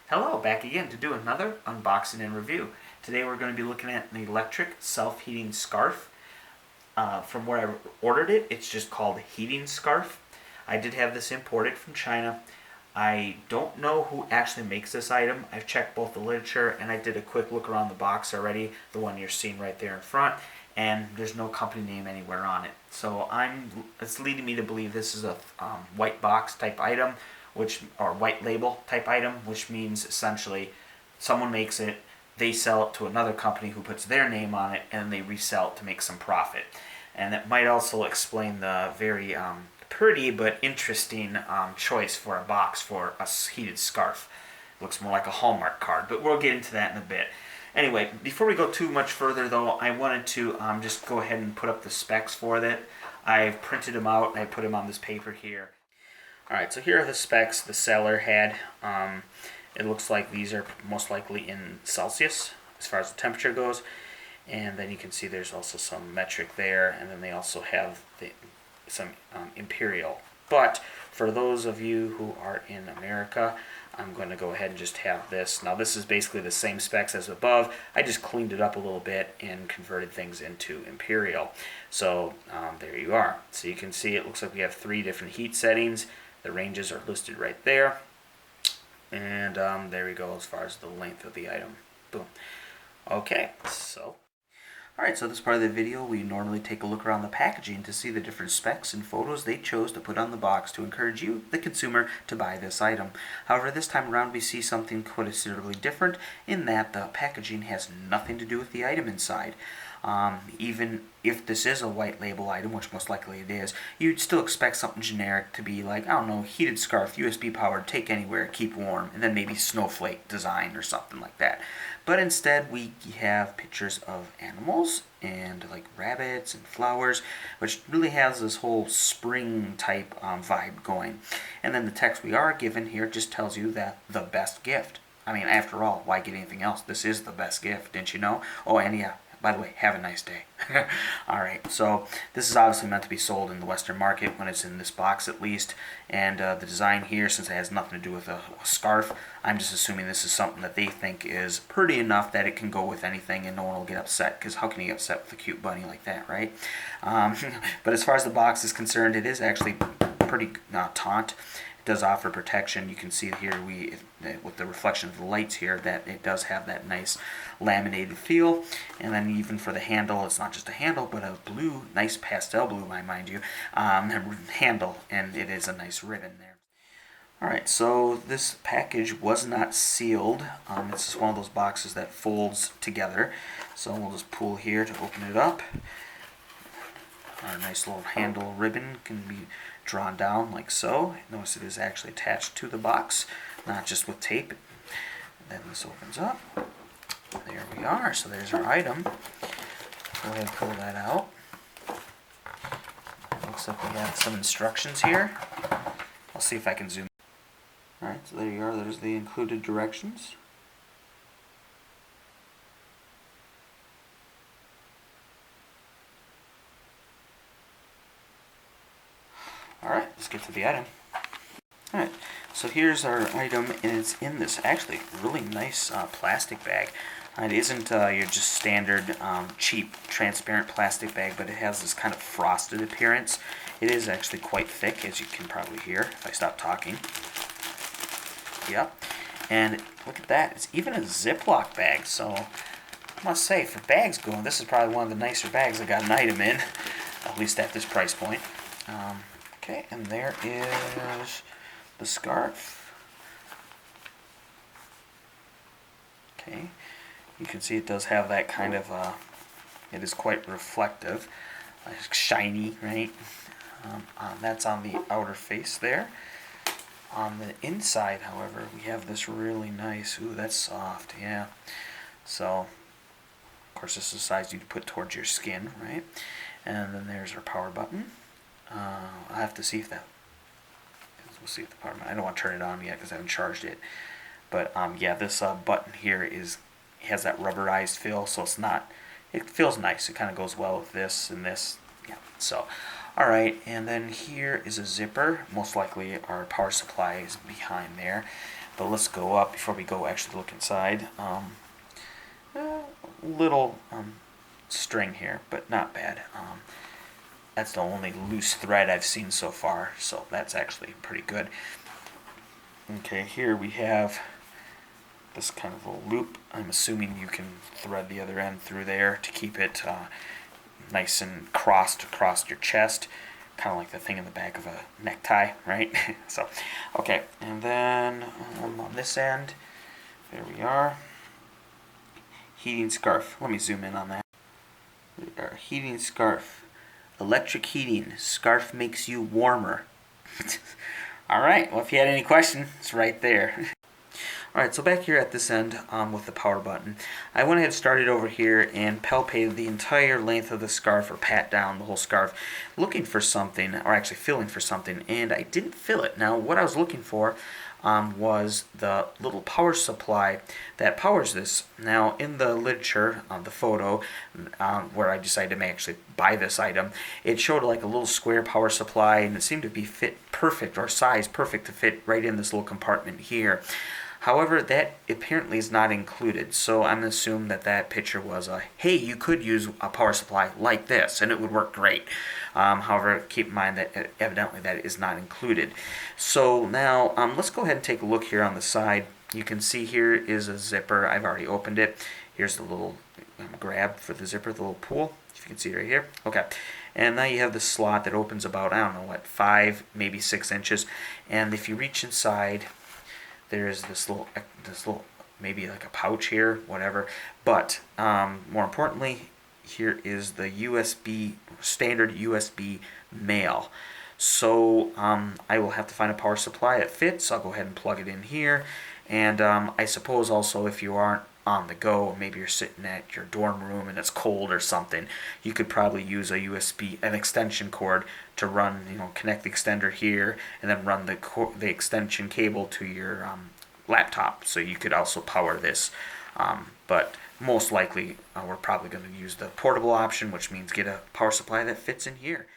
Hello, back again to do another unboxing and review. Today we're going to be looking at an electric self-heating scarf. From where I ordered it, it's just called Heating Scarf. I did have this imported from China. I don't know who actually makes this item. I've checked both the literature and I did a quick look around the box already, the one you're seeing right there in front, and there's no company name anywhere on it. So it's leading me to believe this is a white box type item, or white label type item, which means essentially someone makes it, they sell it to another company who puts their name on it, and they resell it to make some profit. And that might also explain the very pretty but interesting choice for a box for a heated scarf. It looks more like a Hallmark card, but we'll get into that in a bit. Anyway, before we go too much further though, I wanted to just go ahead and put up the specs for that. I've printed them out and I put them on this paper here. Alright, so here are the specs the seller had. It looks like these are most likely in Celsius as far as the temperature goes. And then you can see there's also some metric there, and then they also have some imperial. But for those of you who are in America, I'm going to go ahead and just have this. Now this is basically the same specs as above. I just cleaned it up a little bit and converted things into imperial. So there you are. So you can see it looks like we have 3 different heat settings. The ranges are listed right there. And there we go as far as the length of the item. Boom. Okay, so alright, so this part of the video, we normally take a look around the packaging to see the different specs and photos they chose to put on the box to encourage you, the consumer, to buy this item. However, this time around we see something considerably different in that the packaging has nothing to do with the item inside. Even if this is a white label item, which most likely it is, you'd still expect something generic to be like, I don't know, heated scarf, USB powered, take anywhere, keep warm, and then maybe snowflake design or something like that. But instead we have pictures of animals and like rabbits and flowers, which really has this whole spring type vibe going. And then the text we are given here just tells you that the best gift. I mean, after all, why get anything else? This is the best gift, didn't you know? Oh, and yeah, by the way, have a nice day. Alright, so this is obviously meant to be sold in the Western market when it's in this box at least. And the design here, since it has nothing to do with a scarf, I'm just assuming this is something that they think is pretty enough that it can go with anything and no one will get upset. Because how can you get upset with a cute bunny like that, right? But as far as the box is concerned, it is actually pretty taut. It does offer protection. You can see here with the reflection of the lights here that it does have that nice laminated feel. And then even for the handle, it's not just a handle but a blue, nice pastel blue, mind you, handle, and it is a nice ribbon there. Alright, so this package was not sealed. It's just one of those boxes that folds together. So we'll just pull here to open it up. Our nice little handle ribbon can be drawn down like so. Notice it is actually attached to the box, not just with tape. And then this opens up. There we are. So there's our item. Go ahead and pull that out. Looks like we have some instructions here. I'll see if I can zoom. Alright, so there you are. There's the included directions. Alright, let's get to the item. Alright, so here's our item, and it's in this actually really nice plastic bag. It isn't your just standard cheap transparent plastic bag, but it has this kind of frosted appearance. It is actually quite thick, as you can probably hear if I stop talking. Yep, and look at that, it's even a Ziploc bag, so I must say, for bags going, this is probably one of the nicer bags I got an item in, at least at this price point. Okay, and there is the scarf. Okay, you can see it does have that kind of, it is quite reflective, shiny, right? That's on the outer face there. On the inside, however, we have this really nice, ooh, that's soft, yeah. So, of course, this is the size you put towards your skin, right? And then there's our power button. I'll have to see if that, we'll see if the power button, I don't want to turn it on yet because I haven't charged it. But yeah, this button here has that rubberized feel, so it feels nice. It kind of goes well with this and this. Yeah, so, alright, and then here is a zipper. Most likely our power supply is behind there. But let's go up before we go actually look inside. Little string here, but not bad. That's the only loose thread I've seen so far, so that's actually pretty good. Okay, here we have this kind of little loop. I'm assuming you can thread the other end through there to keep it nice and crossed across your chest, kind of like the thing in the back of a necktie, right? So, okay, and then on this end, there we are. Heating scarf. Let me zoom in on that. Our heating scarf. Electric heating. Scarf makes you warmer. Alright, well if you had any questions, it's right there. Alright, so back here at this end with the power button, I went ahead and started over here and palpated the entire length of the scarf, or pat down the whole scarf, looking for something, or actually feeling for something, and I didn't feel it. Now, what I was looking for was the little power supply that powers this. Now, in the literature, the photo, where I decided to actually buy this item, it showed like a little square power supply, and it seemed to be fit perfect, or size perfect to fit right in this little compartment here. However, that apparently is not included, so I'm going to assume that that picture was hey, you could use a power supply like this, and it would work great. However, keep in mind that evidently that is not included. So now, let's go ahead and take a look here on the side. You can see here is a zipper. I've already opened it. Here's the little grab for the zipper, the little pull, if you can see right here. Okay. And now you have the slot that opens about, I don't know what, 5, maybe 6 inches. And if you reach inside, there's this little, maybe like a pouch here, whatever. But more importantly, here is the USB, standard USB male. So I will have to find a power supply that fits. I'll go ahead and plug it in here. And I suppose also if you aren't on the go, maybe you're sitting at your dorm room and it's cold or something, you could probably use a USB, an extension cord to run, connect the extender here and then run the extension cable to your laptop. So you could also power this. But most likely we're probably going to use the portable option, which means get a power supply that fits in here.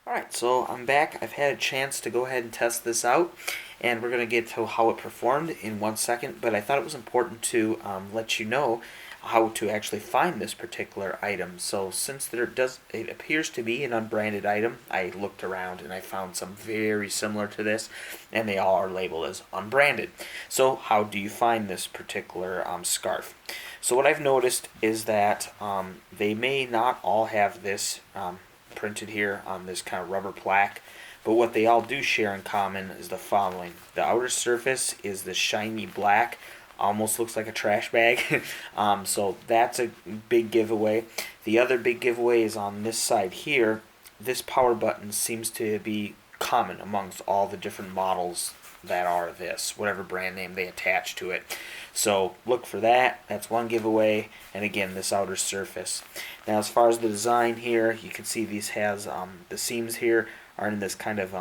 Alright, so I'm back. I've had a chance to go ahead and test this out, and we're going to get to how it performed in 1 second, but I thought it was important to let you know how to actually find this particular item. So since it appears to be an unbranded item, I looked around and I found some very similar to this, and they all are labeled as unbranded. So how do you find this particular scarf? So what I've noticed is that they may not all have this printed here on this kind of rubber plaque, but what they all do share in common is the following. The outer surface is the shiny black, almost looks like a trash bag. So that's a big giveaway. The other big giveaway is on this side here. This power button seems to be common amongst all the different models that are this, whatever brand name they attach to it. So look for that. That's one giveaway. And again, this outer surface. Now as far as the design here, you can see these has the seams here are in this kind of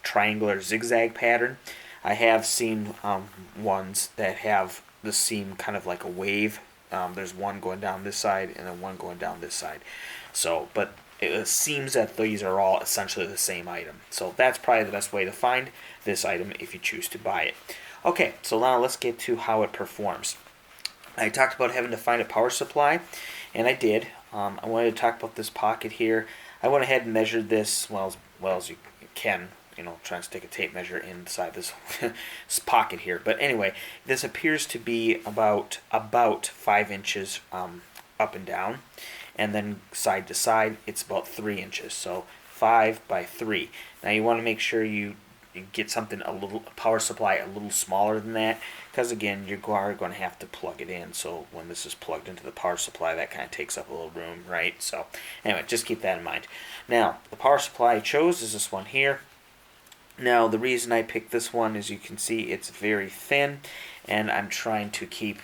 triangular zigzag pattern. I have seen ones that have the seam kind of like a wave. There's one going down this side and then one going down this side. So, but it seems that these are all essentially the same item. So that's probably the best way to find this item if you choose to buy it. Okay, so now let's get to how it performs. I talked about having to find a power supply, and I did. I wanted to talk about this pocket here. I went ahead and measured this well as you can, trying to stick a tape measure inside this pocket here. But anyway, this appears to be about 5 inches up and down, and then side to side it's about 3 inches. So 5 by 3. Now you want to make sure you get something a power supply a little smaller than that, because again you are going to have to plug it in. So when this is plugged into the power supply, that kind of takes up a little room, right? So anyway, just keep that in mind. Now the power supply I chose is this one here. Now the reason I picked this one is you can see it's very thin, and I'm trying to keep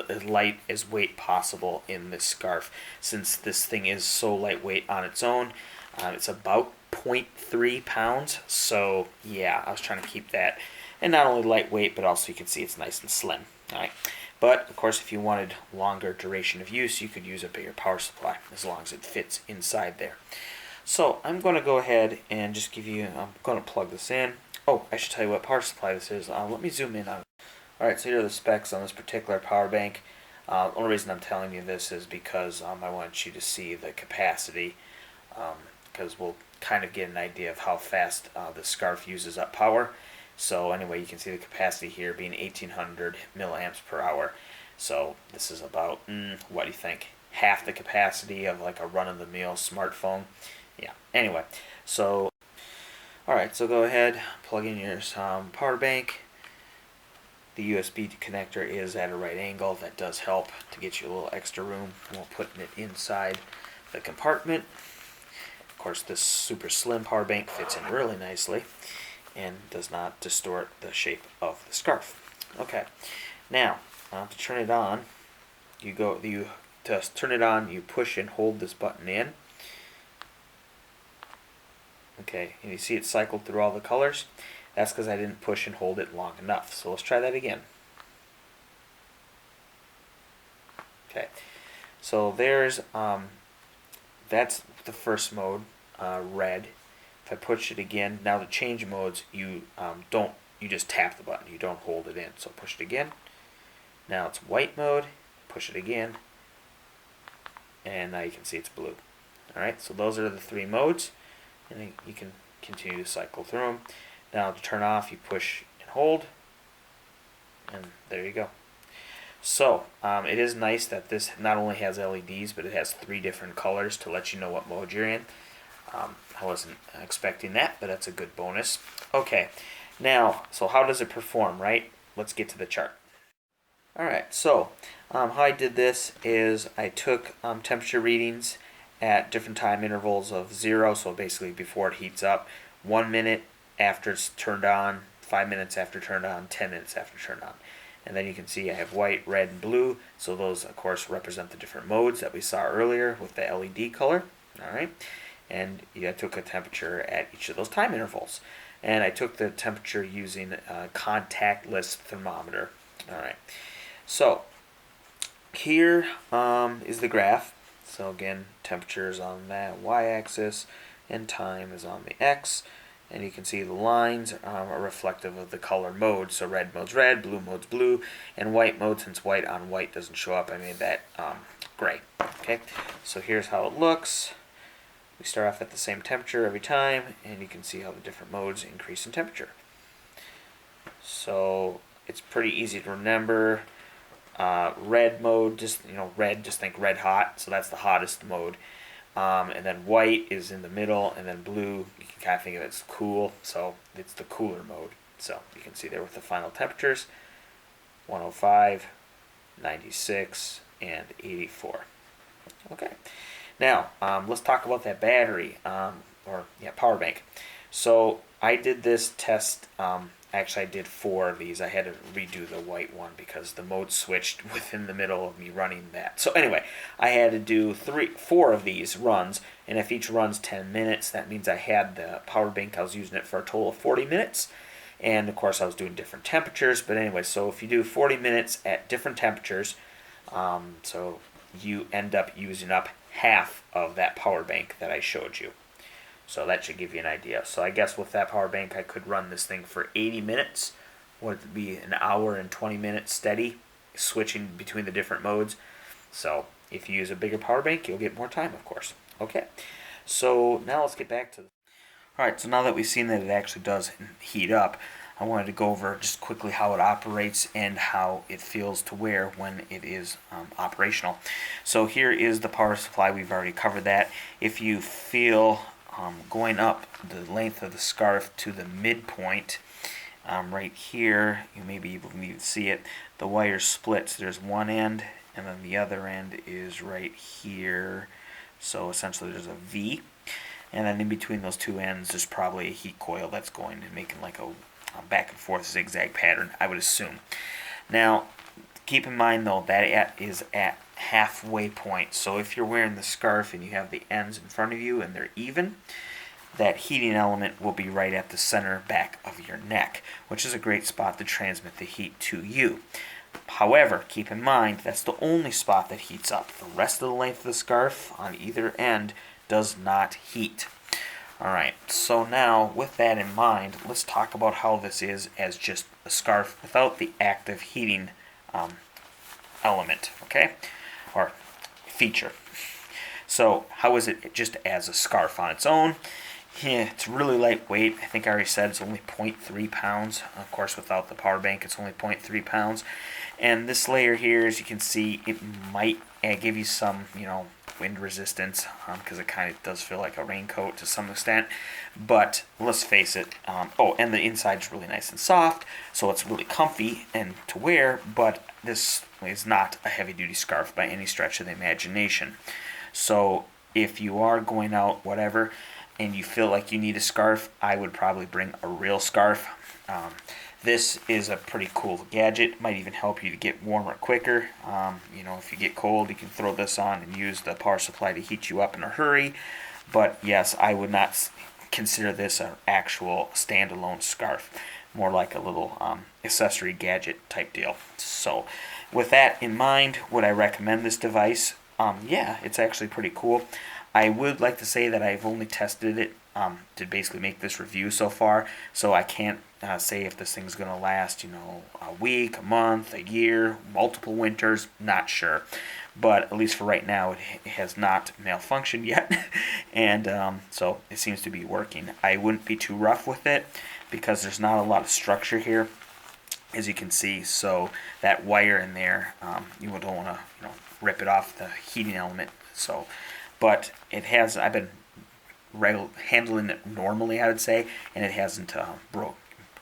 as light as weight possible in this scarf. Since this thing is so lightweight on its own, it's about 0.3 pounds. So yeah, I was trying to keep that, and not only lightweight, but also you can see it's nice and slim. All right. But of course, if you wanted longer duration of use, you could use a bigger power supply as long as it fits inside there. So I'm going to go ahead and just I'm going to plug this in. Oh, I should tell you what power supply this is. Let me zoom in on it. Alright, so here are the specs on this particular power bank. The only reason I'm telling you this is because I want you to see the capacity, because we'll kind of get an idea of how fast the scarf uses up power. So anyway, you can see the capacity here being 1800 milliamps per hour. So this is about, what do you think, half the capacity of like a run-of-the-mill smartphone. Yeah, anyway, so alright, so go ahead, plug in your power bank. The USB connector is at a right angle. That does help to get you a little extra room while putting it inside the compartment. Of course, this super slim power bank fits in really nicely and does not distort the shape of the scarf. Okay, now to turn it on, to turn it on, you push and hold this button in. Okay, and you see it cycled through all the colors. That's because I didn't push and hold it long enough. So let's try that again. Okay, so there's that's the first mode, red. If I push it again, now to change modes, you just tap the button. You don't hold it in. So push it again. Now it's white mode. Push it again, and now you can see it's blue. All right, so those are the three modes, and you can continue to cycle through them. Now to turn off, you push and hold, and there you go. So it is nice that this not only has LEDs, but it has 3 different colors to let you know what mode you're in. I wasn't expecting that, but that's a good bonus. Okay, now, so how does it perform, right? Let's get to the chart. Alright, so how I did this is I took temperature readings at different time intervals of 0, so basically before it heats up, 1 minute after it's turned on, 5 minutes after turned on, 10 minutes after turned on. And then you can see I have white, red, and blue, so those of course represent the different modes that we saw earlier with the LED color. Alright, and I took a temperature at each of those time intervals. And I took the temperature using a contactless thermometer. Alright, so here is the graph. So again, temperature is on that y-axis and time is on the x. And you can see the lines are reflective of the color mode. So red mode's red, blue mode's blue, and white mode, since white on white doesn't show up, I made that gray. Okay, so here's how it looks. We start off at the same temperature every time, and you can see how the different modes increase in temperature. So it's pretty easy to remember. Red mode, just think red hot, so that's the hottest mode. And then white is in the middle, and then blue, you can kind of think of it as cool, so it's the cooler mode. So you can see there with the final temperatures, 105, 96, and 84. Okay, now let's talk about that battery, power bank. So I did this test. Actually, I did 4 of these. I had to redo the white one because the mode switched within the middle of me running that. So anyway, I had to do 4 of these runs, and if each run's 10 minutes, that means I had the power bank, I was using it for a total of 40 minutes. And of course, I was doing different temperatures. But anyway, so if you do 40 minutes at different temperatures, so you end up using up half of that power bank that I showed you. So that should give you an idea. So I guess with that power bank, I could run this thing for 80 minutes. Would it be an hour and 20 minutes steady, switching between the different modes? So if you use a bigger power bank, you'll get more time, of course. Okay, so now let's get back to this. Alright, so now that we've seen that it actually does heat up, I wanted to go over just quickly how it operates and how it feels to wear when it is operational. So here is the power supply. We've already covered that. If you feel going up the length of the scarf to the midpoint, right here, you may be able to see it, the wire splits. There's one end, and then the other end is right here. So essentially there's a V, and then in between those two ends there's probably a heat coil that's going to make like a back and forth zigzag pattern, I would assume. Now keep in mind though that it is at halfway point. So if you're wearing the scarf and you have the ends in front of you and they're even, that heating element will be right at the center back of your neck, which is a great spot to transmit the heat to you. However, keep in mind that's the only spot that heats up. The rest of the length of the scarf on either end does not heat. Alright, so now with that in mind, let's talk about how this is as just a scarf without the active heating um, element, okay? Or feature. So how is it just as a scarf on its own? Yeah, it's really lightweight. I think I already said it's only 0.3 pounds. Of course, without the power bank, it's only 0.3 pounds. And this layer here, as you can see, it might give you some, wind resistance because it kind of does feel like a raincoat to some extent. But let's face it. And the inside's really nice and soft, so it's really comfy and to wear. But this is not a heavy-duty scarf by any stretch of the imagination. So if you are going out, whatever, and you feel like you need a scarf, I would probably bring a real scarf. This is a pretty cool gadget. It might even help you to get warmer quicker. If you get cold, you can throw this on and use the power supply to heat you up in a hurry. But yes, I would not consider this an actual standalone scarf. More like a little accessory gadget type deal. So with that in mind, would I recommend this device? Yeah, it's actually pretty cool. I would like to say that I've only tested it to basically make this review so far, so I can't say if this thing's going to last, a week, a month, a year, multiple winters, not sure. But at least for right now, it has not malfunctioned yet, and so it seems to be working. I wouldn't be too rough with it because there's not a lot of structure here, as you can see. So that wire in there, you don't want to, rip it off the heating element. So, but it has. I've been handling it normally, I would say, and it hasn't broke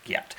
yet.